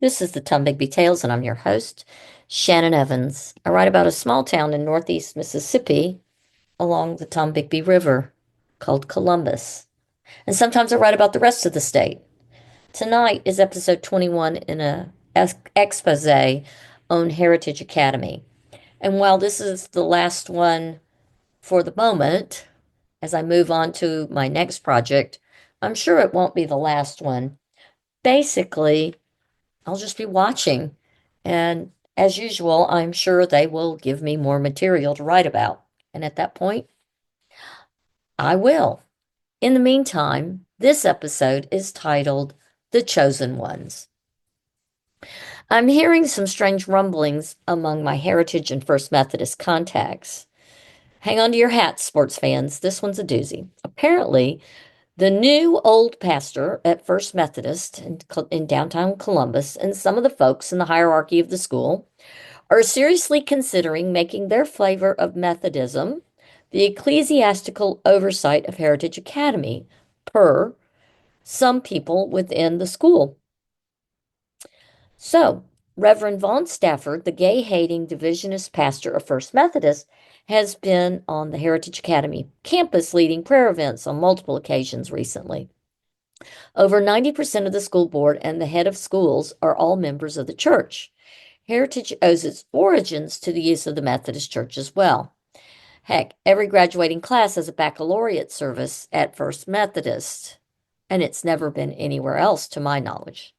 This is the Tombigbee Tales, and I'm your host, Shannon Evans. I write about a small town in northeast Mississippi along the Tombigbee River called Columbus. And sometimes I write about the rest of the state. Tonight is episode 21 in a expose on Heritage Academy. And while this is the last one for the moment, as I move on to my next project, I'm sure it won't be the last one. Basically, I'll just be watching. And as usual, I'm sure they will give me more material to write about. And at that point, I will. In the meantime, this episode is titled The Chosen Ones. I'm hearing some strange rumblings among my Heritage and First Methodist contacts. Hang on to your hats, sports fans. This one's a doozy. Apparently, the new old pastor at First Methodist in downtown Columbus and some of the folks in the hierarchy of the school are seriously considering making their flavor of Methodism the ecclesiastical oversight of Heritage Academy, per some people within the school. So, Reverend Vaughn Stafford, the gay hating divisionist pastor of First Methodist, has been on the Heritage Academy campus leading prayer events on multiple occasions recently. Over 90% of the school board and the head of schools are all members of the church. Heritage owes its origins to the use of the Methodist Church as well. Heck, every graduating class has a baccalaureate service at First Methodist, and it's never been anywhere else to my knowledge.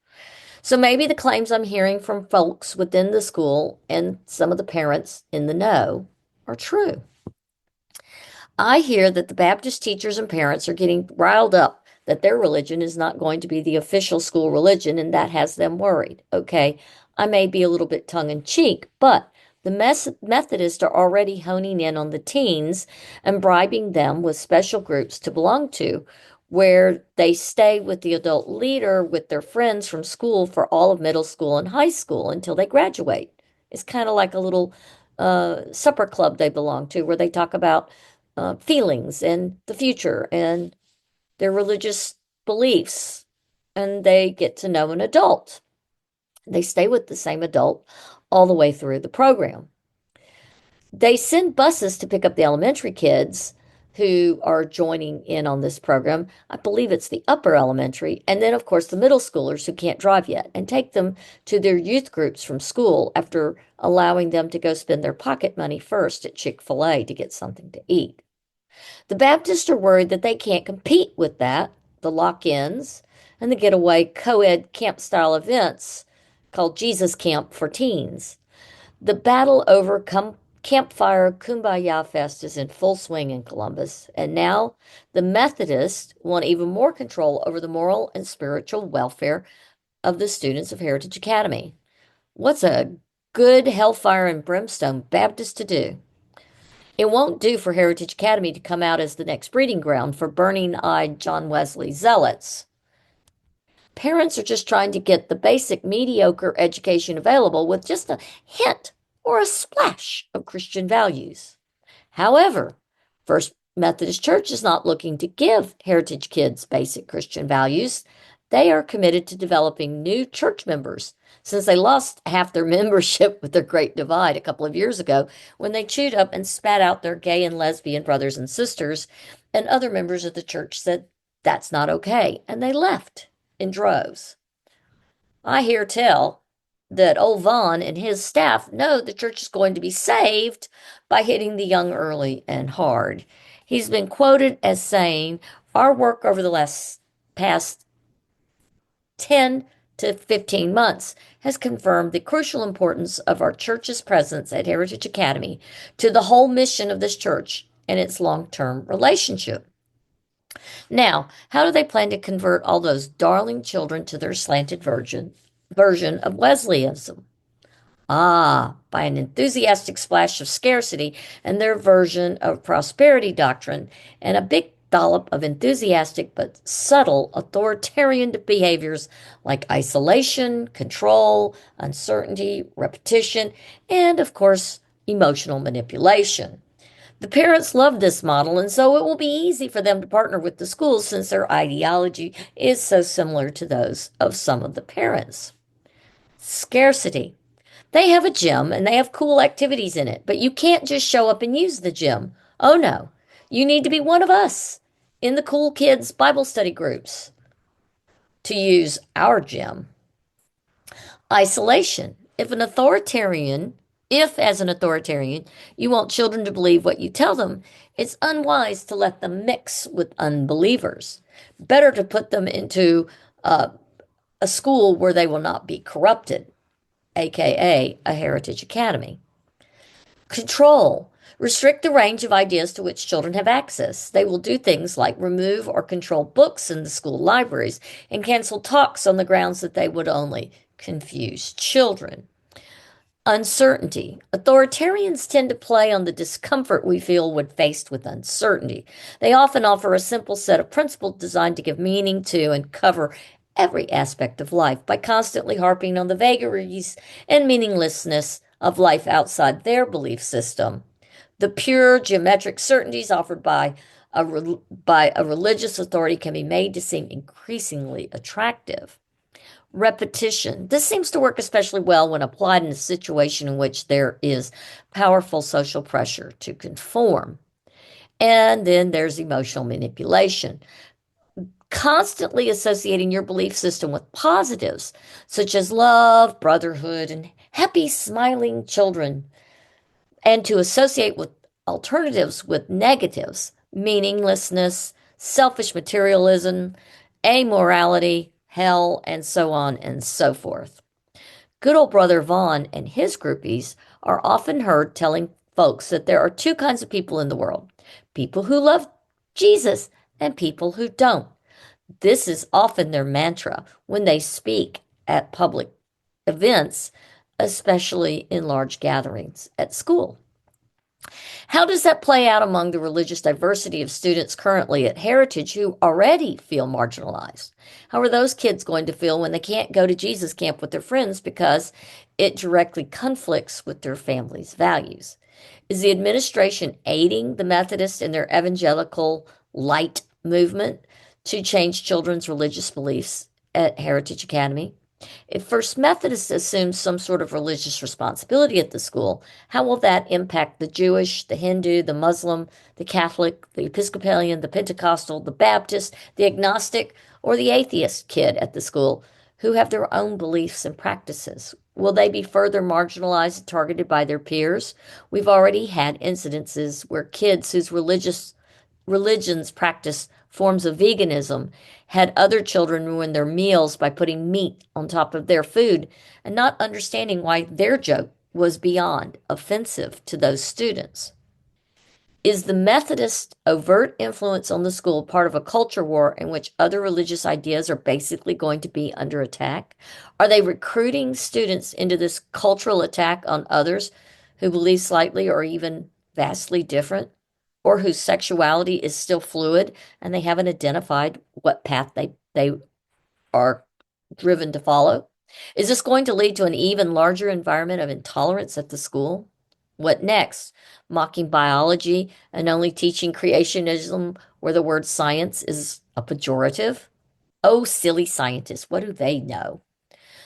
So maybe the claims I'm hearing from folks within the school and some of the parents in the know are true. I hear that the Baptist teachers and parents are getting riled up that their religion is not going to be the official school religion, and that has them worried. Okay, I may be a little bit tongue in cheek, but the Methodists are already honing in on the teens and bribing them with special groups to belong to, where they stay with the adult leader with their friends from school for all of middle school and high school until they graduate. It's kind of like a little supper club they belong to, where they talk about feelings and the future and their religious beliefs, and they get to know an adult. They stay with the same adult all the way through the program. They send buses to pick up the elementary kids who are joining in on this program. I believe it's the upper elementary, and then, of course, the middle schoolers who can't drive yet, and take them to their youth groups from school after allowing them to go spend their pocket money first at Chick-fil-A to get something to eat. The Baptists are worried that they can't compete with that, the lock-ins, and the getaway co-ed camp-style events called Jesus Camp for teens. The battle over Campfire Kumbaya Fest is in full swing in Columbus, and now the Methodists want even more control over the moral and spiritual welfare of the students of Heritage Academy. What's a good hellfire and brimstone Baptist to do? It won't do for Heritage Academy to come out as the next breeding ground for burning-eyed John Wesley zealots. Parents are just trying to get the basic mediocre education available with just a hint or a splash of Christian values. However, First Methodist Church is not looking to give Heritage kids basic Christian values. They are committed to developing new church members since they lost half their membership with their Great Divide a couple of years ago when they chewed up and spat out their gay and lesbian brothers and sisters, and other members of the church said that's not okay, and they left in droves. I hear tell that old Vaughn and his staff know the church is going to be saved by hitting the young early and hard. He's been quoted as saying, "Our work over the past 10 to 15 months has confirmed the crucial importance of our church's presence at Heritage Academy to the whole mission of this church and its long-term relationship." Now, how do they plan to convert all those darling children to their slanted version of Wesleyanism? Ah, by an enthusiastic splash of scarcity and their version of prosperity doctrine, and a big dollop of enthusiastic but subtle authoritarian behaviors like isolation, control, uncertainty, repetition, and, of course, emotional manipulation. The parents love this model, and so it will be easy for them to partner with the schools since their ideology is so similar to those of some of the parents. Scarcity. They have a gym and they have cool activities in it, but you can't just show up and use the gym. Oh no, you need to be one of us in the cool kids Bible study groups to use our gym. Isolation. If as an authoritarian, you want children to believe what you tell them, it's unwise to let them mix with unbelievers. Better to put them into uh, a school where they will not be corrupted, aka a heritage academy. Control. Restrict the range of ideas to which children have access. They will do things like remove or control books in the school libraries and cancel talks on the grounds that they would only confuse children. Uncertainty. Authoritarians tend to play on the discomfort we feel when faced with uncertainty. They often offer a simple set of principles designed to give meaning to and cover every aspect of life by constantly harping on the vagaries and meaninglessness of life outside their belief system. The pure geometric certainties offered by a religious authority can be made to seem increasingly attractive. Repetition. This seems to work especially well when applied in a situation in which there is powerful social pressure to conform. And then there's emotional manipulation. Constantly associating your belief system with positives, such as love, brotherhood, and happy, smiling children, and to associate with alternatives with negatives, meaninglessness, selfish materialism, amorality, hell, and so on and so forth. Good old brother Vaughn and his groupies are often heard telling folks that there are two kinds of people in the world: people who love Jesus and people who don't. This is often their mantra when they speak at public events, especially in large gatherings at school. How does that play out among the religious diversity of students currently at Heritage who already feel marginalized? How are those kids going to feel when they can't go to Jesus camp with their friends because it directly conflicts with their family's values? Is the administration aiding the Methodists in their evangelical light movement to change children's religious beliefs at Heritage Academy? If First Methodist assumes some sort of religious responsibility at the school, how will that impact the Jewish, the Hindu, the Muslim, the Catholic, the Episcopalian, the Pentecostal, the Baptist, the agnostic, or the atheist kid at the school who have their own beliefs and practices? Will they be further marginalized and targeted by their peers? We've already had incidences where kids whose religions practice forms of veganism had other children ruin their meals by putting meat on top of their food and not understanding why their joke was beyond offensive to those students. Is the Methodist overt influence on the school part of a culture war in which other religious ideas are basically going to be under attack? Are they recruiting students into this cultural attack on others who believe slightly or even vastly different, or whose sexuality is still fluid and they haven't identified what path they are driven to follow? Is this going to lead to an even larger environment of intolerance at the school? What next? Mocking biology and only teaching creationism where the word science is a pejorative? Oh, silly scientists, what do they know?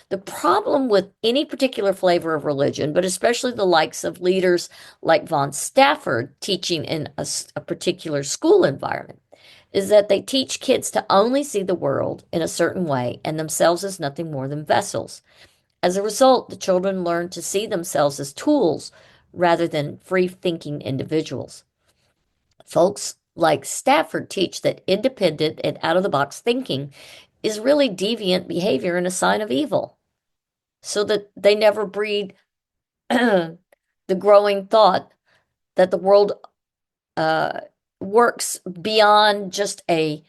The problem with any particular flavor of religion, but especially the likes of leaders like von Stafford teaching in a particular school environment, is that they teach kids to only see the world in a certain way and themselves as nothing more than vessels. As a result, the children learn to see themselves as tools rather than free thinking individuals. Folks like Stafford teach that independent and out of the box thinking is really deviant behavior and a sign of evil, so that they never breed the growing thought that the world uh, works beyond just a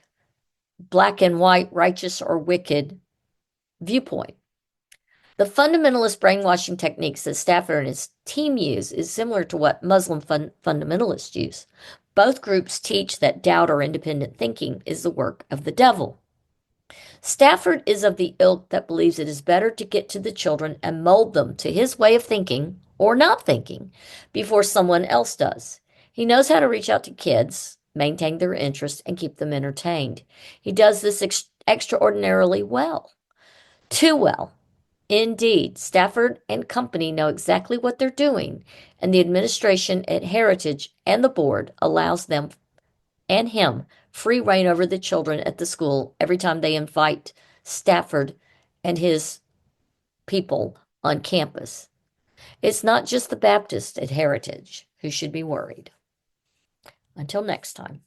black and white, righteous or wicked viewpoint. The fundamentalist brainwashing techniques that Stafford and his team use is similar to what Muslim fundamentalists use. Both groups teach that doubt or independent thinking is the work of the devil. Stafford is of the ilk that believes it is better to get to the children and mold them to his way of thinking or not thinking before someone else does. He knows how to reach out to kids, maintain their interest, and keep them entertained. He does this extraordinarily well, too well. Indeed, Stafford and company know exactly what they're doing, and the administration at Heritage and the board allows them and him free reign over the children at the school every time they invite Stafford and his people on campus. It's not just the Baptists at Heritage who should be worried. Until next time.